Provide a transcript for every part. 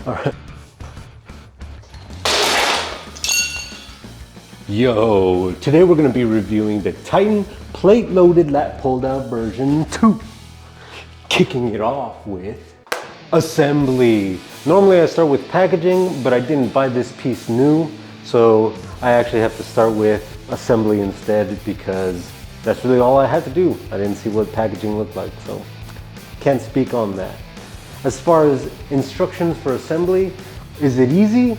All right. Yo, today we're gonna be reviewing the Titan plate-loaded lat pull-down version 2. Kicking it off with assembly. Normally I start with packaging, but I didn't buy this piece new, so I actually have to start with assembly instead because that's really all I had to do. I didn't see what packaging looked like, so can't speak on that. As far as instructions for assembly, is it easy?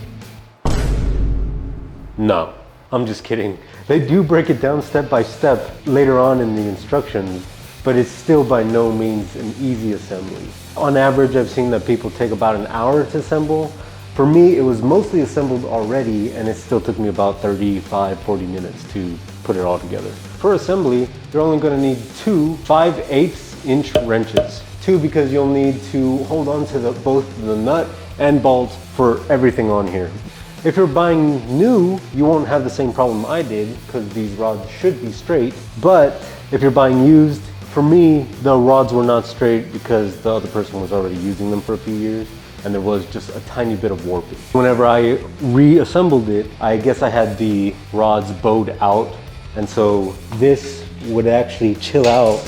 No. I'm just kidding. They do break it down step by step later on in the instructions, but it's still by no means an easy assembly. On average, I've seen that people take about an hour to assemble. For me, it was mostly assembled already, and it still took me about 35-40 minutes to put it all together. For assembly, you're only gonna need two 5/8" wrenches. Two because you'll need to hold on to both the nut and bolts for everything on here. If you're buying new, you won't have the same problem I did because these rods should be straight. But if you're buying used, for me, the rods were not straight because the other person was already using them for a few years and there was just a tiny bit of warping. Whenever I reassembled it, I guess I had the rods bowed out, and so this would actually chill out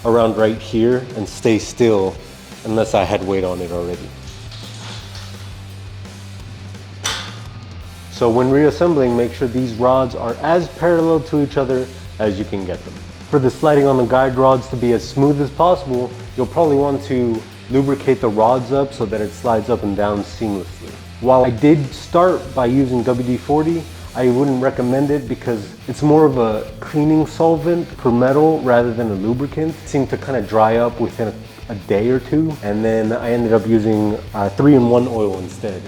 around right here and stay still unless I had weight on it already. So when reassembling, make sure these rods are as parallel to each other as you can get them. For the sliding on the guide rods to be as smooth as possible, you'll probably want to lubricate the rods up so that it slides up and down seamlessly. While I did start by using WD-40, I wouldn't recommend it because it's more of a cleaning solvent for metal rather than a lubricant. It seemed to kind of dry up within a day or two, and then I ended up using 3-in-1 oil instead.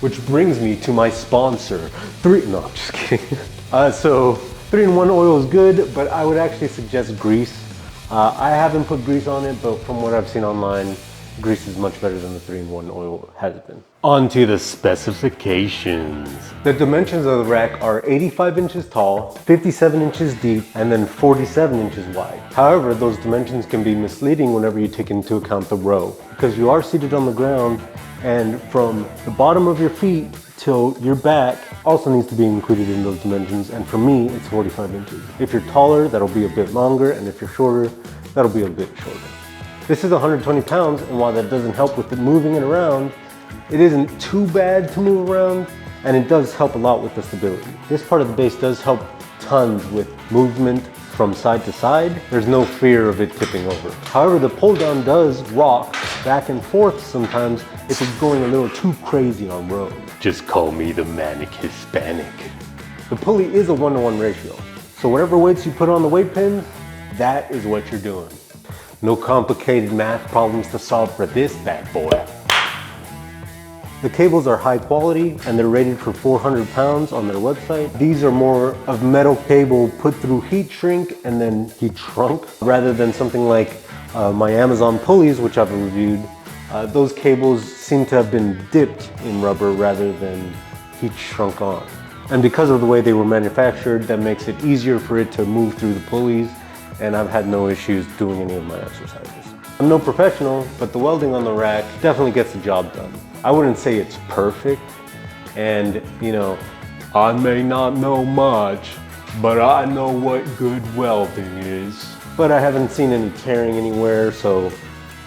Which brings me to my sponsor. No, I'm just kidding. So 3-in-1 oil is good, but I would actually suggest grease. I haven't put grease on it, but from what I've seen online, grease is much better than the 3-in-1 oil has been. On to the specifications. The dimensions of the rack are 85 inches tall, 57 inches deep, and then 47 inches wide. However, those dimensions can be misleading whenever you take into account the row, because you are seated on the ground, and from the bottom of your feet till your back also needs to be included in those dimensions, and for me, it's 45 inches. If you're taller, that'll be a bit longer, and if you're shorter, that'll be a bit shorter. This is 120 pounds, and while that doesn't help with moving it around, it isn't too bad to move around, and it does help a lot with the stability. This part of the base does help tons with movement from side to side. There's no fear of it tipping over. However, the pull down does rock back and forth sometimes if it's going a little too crazy on road. Just call me the manic Hispanic. The pulley is a 1-to-1 ratio. So whatever weights you put on the weight pins, that is what you're doing. No complicated math problems to solve for this bad boy. The cables are high quality and they're rated for 400 pounds on their website. These are more of metal cable put through heat shrink and then heat shrunk, rather than something like my Amazon pulleys, which I've reviewed. Those cables seem to have been dipped in rubber rather than heat shrunk on. And because of the way they were manufactured, that makes it easier for it to move through the pulleys, and I've had no issues doing any of my exercises. I'm no professional, but the welding on the rack definitely gets the job done. I wouldn't say it's perfect, and you know, I may not know much, but I know what good welding is. But I haven't seen any tearing anywhere, so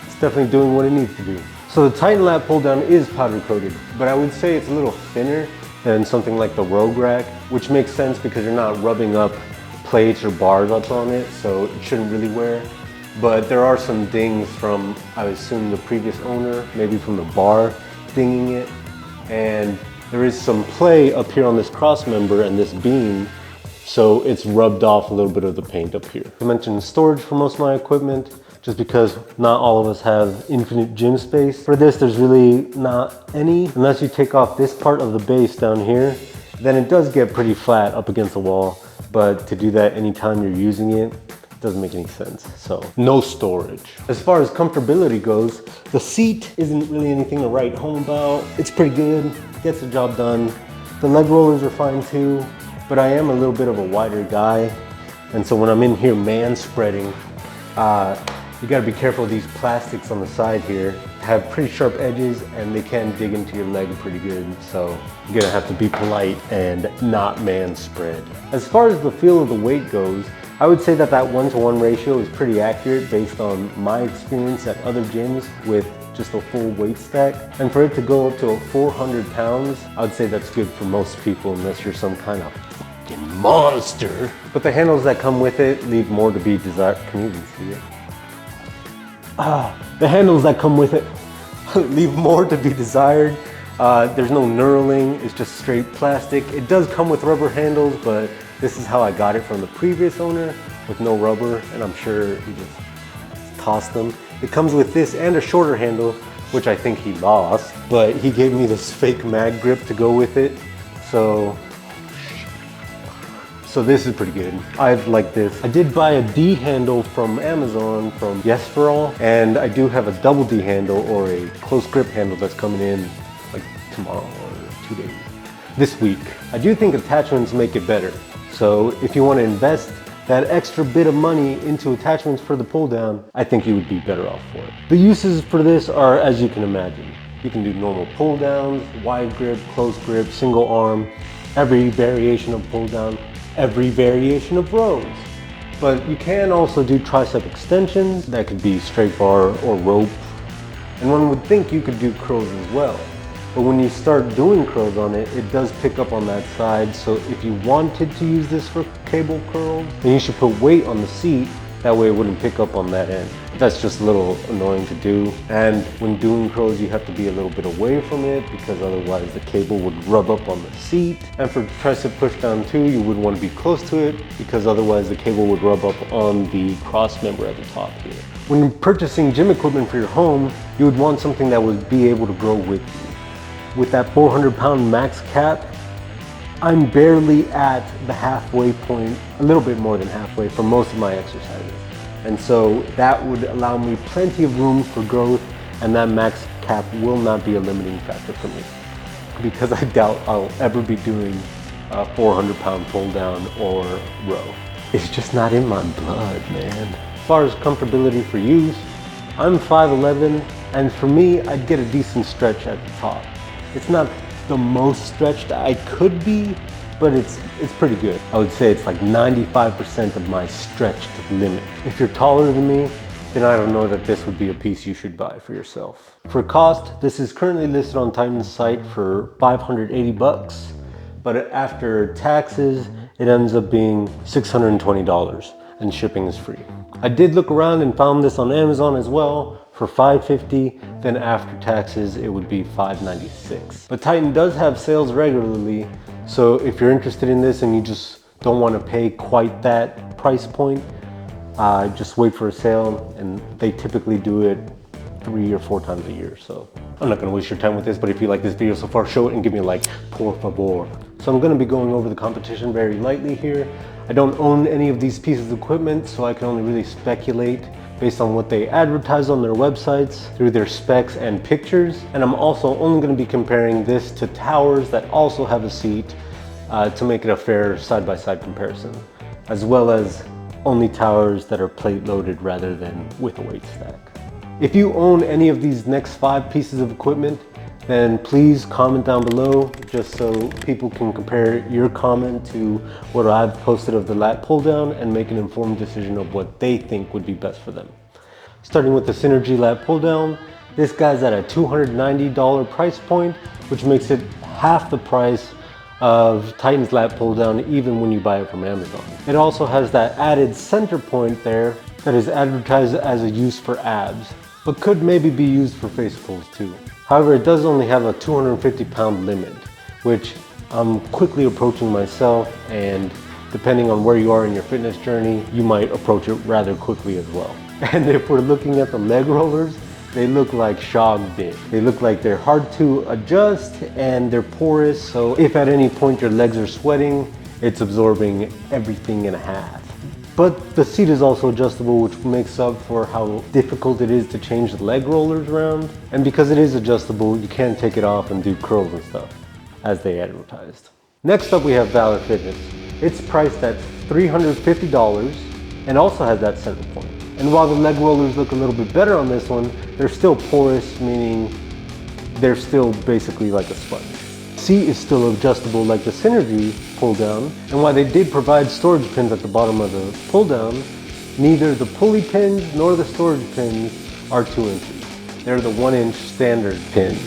it's definitely doing what it needs to do. So the Titan lat pull down is powder coated, but I would say it's a little thinner than something like the Rogue rack, which makes sense because you're not rubbing up plates or bars up on it, so it shouldn't really wear. But there are some dings from, I assume, the previous owner, maybe from the bar dinging it, and there is some play up here on this cross member and this beam, so it's rubbed off a little bit of the paint up here. I mentioned storage for most of my equipment, just because not all of us have infinite gym space. For this, there's really not any, unless you take off this part of the base down here, then it does get pretty flat up against the wall, but to do that anytime you're using it, doesn't make any sense, so no storage. As far as comfortability goes, the seat isn't really anything to write home about. It's pretty good, gets the job done. The leg rollers are fine too, but I am a little bit of a wider guy, and so when I'm in here man spreading, You gotta be careful. These plastics on the side here have pretty sharp edges and they can dig into your leg pretty good. So you're gonna have to be polite and not man spread. As far as the feel of the weight goes, I would say that 1-to-1 ratio is pretty accurate based on my experience at other gyms with just a full weight stack. And for it to go up to 400 pounds, I would say that's good for most people unless you're some kind of fucking monster. But the handles that come with it leave more to be desired. Can you even see it? The handles that come with it leave more to be desired. There's no knurling, it's just straight plastic. It does come with rubber handles, but this is how I got it from the previous owner with no rubber, and I'm sure he just tossed them. It comes with this and a shorter handle, which I think he lost, but he gave me this fake mag grip to go with it. So this is pretty good. I like this. I did buy a D handle from Amazon from Yes For All, and I do have a double D handle or a close grip handle that's coming in like tomorrow or 2 days. This week. I do think attachments make it better. So if you want to invest that extra bit of money into attachments for the pull down, I think you would be better off for it. The uses for this are, as you can imagine. You can do normal pull downs, wide grip, close grip, single arm, every variation of pull down, every variation of rows. But you can also do tricep extensions. That could be straight bar or rope. And one would think you could do curls as well. But when you start doing curls on it, it does pick up on that side. So if you wanted to use this for cable curls, then you should put weight on the seat. That way it wouldn't pick up on that end. That's just a little annoying to do. And when doing curls, you have to be a little bit away from it because otherwise the cable would rub up on the seat. And for tricep push down too, you would want to be close to it because otherwise the cable would rub up on the cross member at the top here. When purchasing gym equipment for your home, you would want something that would be able to grow with you. With that 400-pound max cap, I'm barely at the halfway point, a little bit more than halfway for most of my exercises. And so that would allow me plenty of room for growth, and that max cap will not be a limiting factor for me because I doubt I'll ever be doing a 400-pound pull down or row. It's just not in my blood, man. As far as comfortability for use, I'm 5'11", and for me, I'd get a decent stretch at the top. It's not the most stretched I could be, but it's pretty good. I would say it's like 95% of my stretched limit. If you're taller than me, then I don't know that this would be a piece you should buy for yourself. For cost, this is currently listed on Titan's site for 580 bucks, but after taxes, it ends up being $620 and shipping is free. I did look around and found this on Amazon as well for $550, then after taxes it would be $596. But Titan does have sales regularly, so if you're interested in this and you just don't want to pay quite that price point, just wait for a sale, and they typically do it 3 or 4 times a year. So I'm not going to waste your time with this, but if you like this video so far, show it and give me a like, por favor. So I'm going to be going over the competition very lightly here. I don't own any of these pieces of equipment, so I can only really speculate based on what they advertise on their websites through their specs and pictures. And I'm also only going to be comparing this to towers that also have a seat to make it a fair side-by-side comparison, as well as only towers that are plate loaded rather than with a weight stack. If you own any of these next 5 pieces of equipment, then please comment down below just so people can compare your comment to what I've posted of the lat pull down and make an informed decision of what they think would be best for them. Starting with the Synergy lat pull down, this guy's at a $290 price point, which makes it half the price of Titan's lat pull down even when you buy it from Amazon. It also has that added center point there that is advertised as a use for abs, but could maybe be used for face pulls too. However, it does only have a 250-pound limit, which I'm quickly approaching myself, and depending on where you are in your fitness journey, you might approach it rather quickly as well. And if we're looking at the leg rollers, they look like shog dick. They look like they're hard to adjust and they're porous, so if at any point your legs are sweating, it's absorbing everything in half. But the seat is also adjustable, which makes up for how difficult it is to change the leg rollers around. And because it is adjustable, you can take it off and do curls and stuff, as they advertised. Next up we have Valor Fitness. It's priced at $350 and also has that center point. And while the leg rollers look a little bit better on this one, they're still porous, meaning they're still basically like a sponge. Seat is still adjustable like the Synergy pull down, and while they did provide storage pins at the bottom of the pull down, neither the pulley pins nor the storage pins are 2 inches. They're the 1-inch standard pin.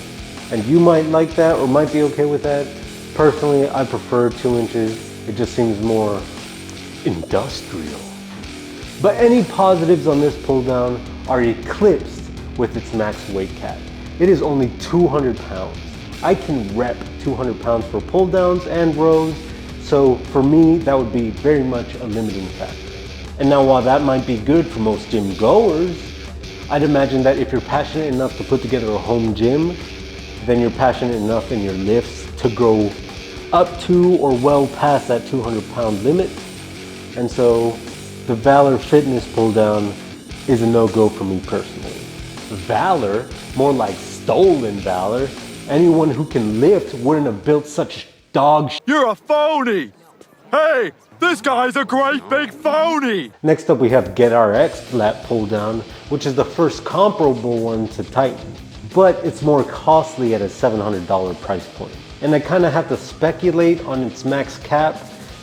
And you might like that or might be okay with that. Personally, I prefer 2 inches. It just seems more industrial. But any positives on this pull down are eclipsed with its max weight cap. It is only 200 pounds. I can rep 200 pounds for pull downs and rows, so for me, that would be very much a limiting factor. And now while that might be good for most gym goers, I'd imagine that if you're passionate enough to put together a home gym, then you're passionate enough in your lifts to go up to or well past that 200 pound limit. And so the Valor Fitness pull down is a no-go for me personally. Valor, more like stolen valor. Anyone who can lift wouldn't have built such dog shit. You're a phony! Hey, this guy's a great big phony! Next up we have Get RX'd lat pull down, which is the first comparable one to Titan. But it's more costly at a $700 price point. And I kind of have to speculate on its max cap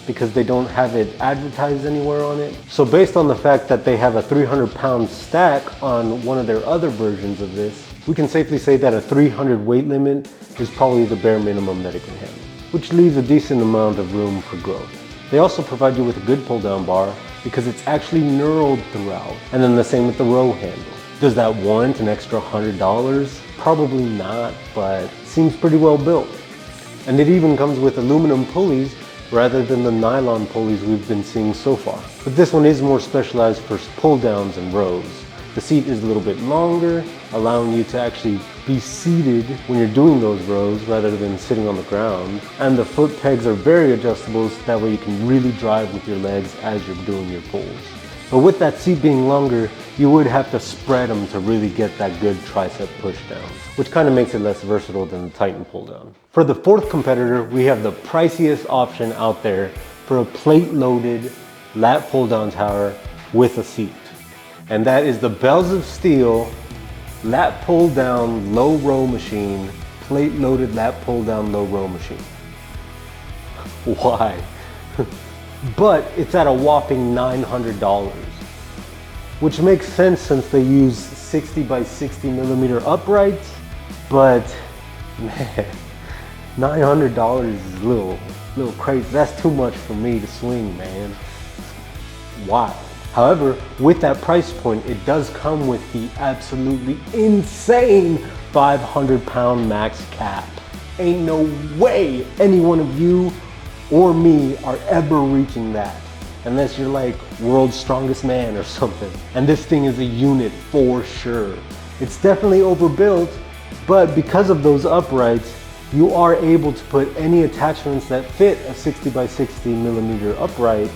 because they don't have it advertised anywhere on it. So based on the fact that they have a 300 pound stack on one of their other versions of this, we can safely say that a 300 weight limit is probably the bare minimum that it can handle, which leaves a decent amount of room for growth. They also provide you with a good pull down bar because it's actually knurled throughout. And then the same with the row handle. Does that warrant an extra $100? Probably not, but seems pretty well built. And it even comes with aluminum pulleys rather than the nylon pulleys we've been seeing so far. But this one is more specialized for pull downs and rows. The seat is a little bit longer, allowing you to actually be seated when you're doing those rows rather than sitting on the ground. And the foot pegs are very adjustable, so that way you can really drive with your legs as you're doing your pulls. But with that seat being longer, you would have to spread them to really get that good tricep push down, which kind of makes it less versatile than the Titan pull down. For the fourth competitor, we have the priciest option out there for a plate-loaded lat pull down tower with a seat. And that is the Bells of Steel lat pull down low row machine, plate-loaded lat pull down low row machine. Why? But it's at a whopping $900, which makes sense since they use 60 by 60 millimeter uprights, but man, $900 is a little crazy. That's too much for me to swing, man. Wow. However, with that price point, it does come with the absolutely insane 500 pound max cap. Ain't no way any one of you or me are ever reaching that, unless you're like world's strongest man or something. And this thing is a unit for sure. It's definitely overbuilt, but because of those uprights, you are able to put any attachments that fit a 60 by 60 millimeter upright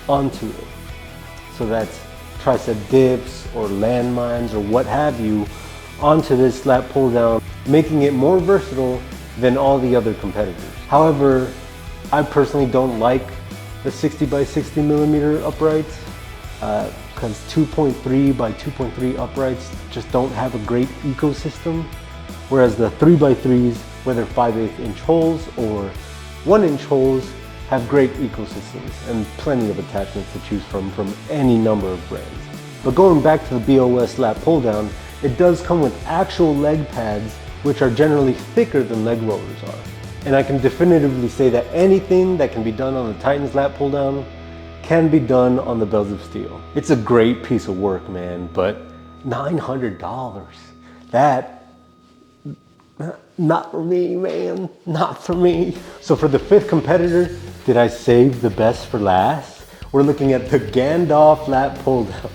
onto it. So that's tricep dips or landmines or what have you onto this lat pull down, making it more versatile than all the other competitors. However, I personally don't like the 60 by 60 millimeter uprights because 2.3 by 2.3 uprights just don't have a great ecosystem. Whereas the 3x3s, whether 5/8 inch holes or 1 inch holes, have great ecosystems and plenty of attachments to choose from any number of brands. But going back to the BOS lat pull down, it does come with actual leg pads, which are generally thicker than leg rollers are. And I can definitively say that anything that can be done on the Titan's lat pull down can be done on the Bells of Steel. It's a great piece of work, man, but $900, that, not for me, man, not for me. So for the fifth competitor, did I save the best for last? We're looking at the Gandalf lat pull down.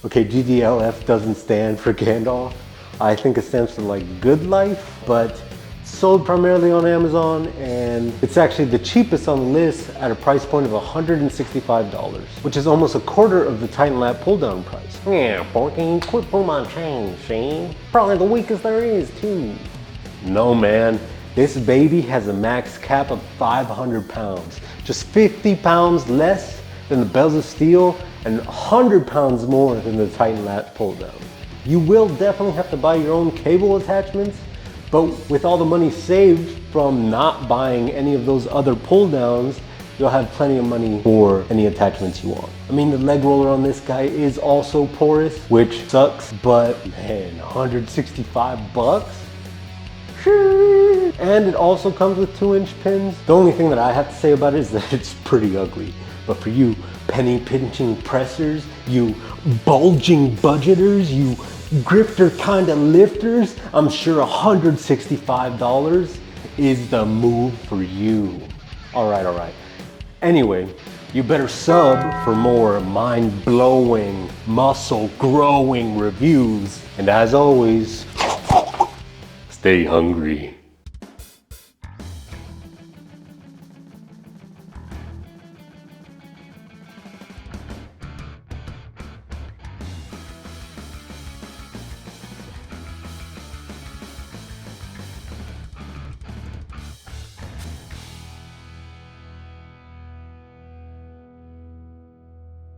Okay, GDLF doesn't stand for Gandalf. I think it stands for like good life, but sold primarily on Amazon, and it's actually the cheapest on the list at a price point of $165, which is almost a quarter of the Titan lat pull down price. Yeah, 14, quit pulling my chain, see? Probably the weakest there is too. No man, this baby has a max cap of 500 pounds, just 50 pounds less than the bells of steel and 100 pounds more than the Titan Lat Pulldown. You will definitely have to buy your own cable attachments, but with all the money saved from not buying any of those other pull downs, you'll have plenty of money for any attachments you want. I mean, the leg roller on this guy is also porous, which sucks, but man, 165 bucks? And it also comes with 2-inch pins. The only thing that I have to say about it is that it's pretty ugly. But for you penny pinching pressers, you bulging budgeters, you grifter kind of lifters, I'm sure $165 is the move for you. All right. Anyway, you better sub for more mind-blowing, muscle-growing reviews. And as always, stay hungry.